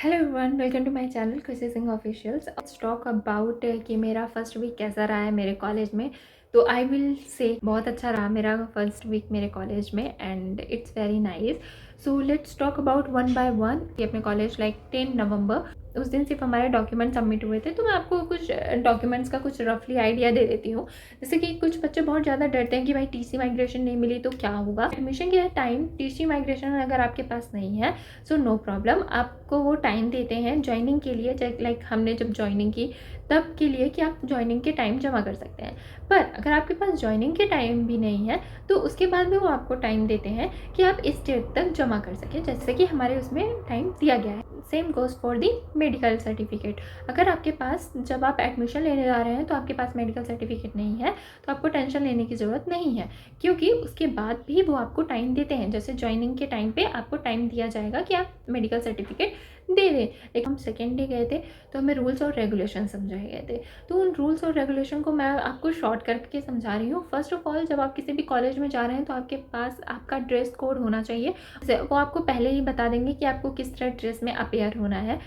Hello everyone, welcome to my channel Khushi Singh officials. Let's talk about कि मेरा first week कैसा रहा है मेरे कॉलेज में। तो आई विल से बहुत अच्छा रहा मेरा फर्स्ट वीक मेरे कॉलेज में and it's very nice. So let's talk about one by one कि अपने कॉलेज 10 नवंबर उस दिन सिर्फ हमारे डॉक्यूमेंट सबमिट हुए थे। तो मैं आपको कुछ डॉक्यूमेंट्स का कुछ रफली आइडिया दे देती हूँ। जैसे कि कुछ बच्चे बहुत ज़्यादा डरते हैं कि भाई टीसी माइग्रेशन नहीं मिली तो क्या होगा। एडमिशन के टाइम टीसी माइग्रेशन अगर आपके पास नहीं है सो नो प्रॉब्लम, आपको वो टाइम देते हैं ज्वाइनिंग के लिए। लाइक हमने जब ज्वाइनिंग की तब के लिए कि आप ज्वाइनिंग के टाइम जमा कर सकते हैं। पर अगर आपके पास ज्वाइनिंग के टाइम भी नहीं है तो उसके बाद भी वो आपको टाइम देते हैं कि आप इस डेट तक जमा कर सकें, जैसे कि हमारे उसमें टाइम दिया गया है। Same goes for the medical certificate. अगर आपके पास जब आप एडमिशन लेने जा रहे हैं तो आपके पास मेडिकल सर्टिफिकेट नहीं है तो आपको टेंशन लेने की ज़रूरत नहीं है, क्योंकि उसके बाद भी वो आपको टाइम देते हैं। जैसे ज्वाइनिंग के टाइम पे आपको टाइम दिया जाएगा कि आप मेडिकल सर्टिफिकेट दे दें। लेकिन हम सेकेंड डे गए थे तो हमें रूल्स और रेगुलेशन समझाए गए थे। तो उन रूल्स और रेगुलेशन को मैं आपको शॉर्ट करके समझा रही हूँ। फर्स्ट ऑफ ऑल, जब आप किसी भी कॉलेज में जा रहे हैं तो आपके पास आपका ड्रेस कोड होना चाहिए। वो आपको पहले ही बता देंगे कि आपको किस तरह ड्रेस में अपेयर होना है।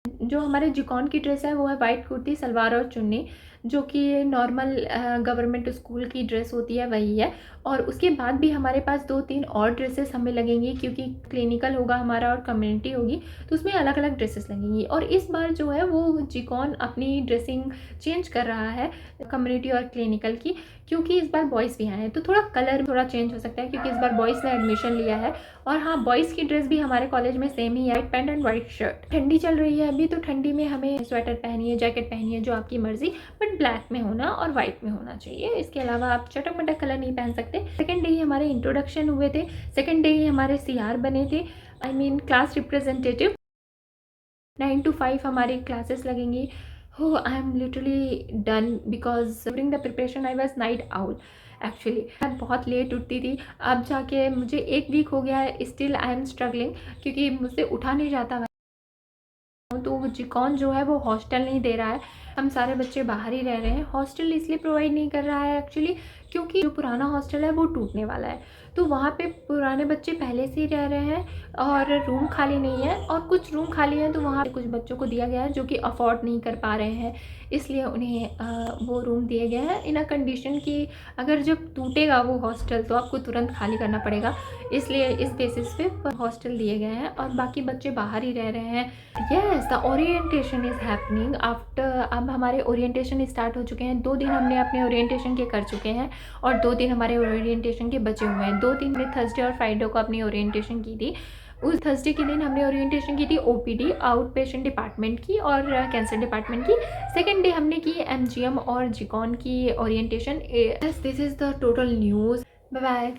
जो हमारे जिकॉन की ड्रेस है वो है वाइट कुर्ती सलवार और चुन्नी, जो कि नॉर्मल गवर्नमेंट स्कूल की ड्रेस होती है वही है। और उसके बाद भी हमारे पास 2-3 और ड्रेसेस हमें लगेंगी, क्योंकि क्लिनिकल होगा हमारा और कम्युनिटी होगी तो उसमें अलग अलग ड्रेसेस लगेंगी। और इस बार जो है वो जिकॉन अपनी ड्रेसिंग चेंज कर रहा है कम्युनिटी और क्लिनिकल की, क्योंकि इस बार बॉयज़ भी आए हैं तो थोड़ा कलर थोड़ा चेंज हो सकता है, क्योंकि इस बार बॉयज़ ने एडमिशन लिया है। और हाँ, बॉयज़ की ड्रेस भी हमारे कॉलेज में सेम ही है, white pant and white shirt. ठंडी चल रही है अभी तो ठंडी में हमें स्वेटर पहनिए, जैकेट पहनिए, जो आपकी मर्जी, बट ब्लैक में होना और वाइट में होना चाहिए। इसके अलावा आप चटक मटक कलर नहीं पहन सकते। सेकेंड डे ही हमारे इंट्रोडक्शन हुए थे, सेकेंड डे ही हमारे सीआर बने थे, I mean class representative. 9 to 5 हमारी क्लासेस लगेंगी। हो I am literally done because during the preparation I was night out. Actually मैं बहुत लेट उठती थी, अब जाके मुझे 1 वीक हो गया है, स्टिल आई एम स्ट्रगलिंग, क्योंकि मुझसे उठा नहीं जाता। तो जिकॉन जो है वो हॉस्टल नहीं दे रहा है, हम सारे बच्चे बाहर ही रह रहे हैं। हॉस्टल इसलिए प्रोवाइड नहीं कर रहा है एक्चुअली क्योंकि जो पुराना हॉस्टल है वो टूटने वाला है, तो वहाँ पे पुराने बच्चे पहले से ही रह रहे हैं और रूम खाली नहीं है। और कुछ रूम खाली हैं तो वहाँ पे कुछ बच्चों को दिया गया है जो कि अफोर्ड नहीं कर पा रहे हैं, इसलिए उन्हें वो रूम दिए गए हैं इन अ कंडीशन कि अगर जब टूटेगा वो हॉस्टल तो आपको तुरंत खाली करना पड़ेगा। इसलिए इस बेसिस पे हॉस्टल दिए गए हैं और बाकी बच्चे बाहर ही रह रहे हैं। Yes, the orientation is happening after. अब हमारे ओरिएंटेशन स्टार्ट हो चुके हैं। 2 दिन हमने अपने ओरिएंटेशन के कर चुके हैं और 2 दिन हमारे ओरिएंटेशन के बचे हुए हैं। 2 दिन में थर्सडे और फ्राइडे को अपनी ओरिएंटेशन की थी। उस थर्सडे के दिन हमने ओरिएंटेशन की थी ओपीडी आउट पेशेंट डिपार्टमेंट की और कैंसर डिपार्टमेंट की। सेकेंड डे हमने की एमजीएम और जिकॉन की orientation. This is the total news. Bye bye.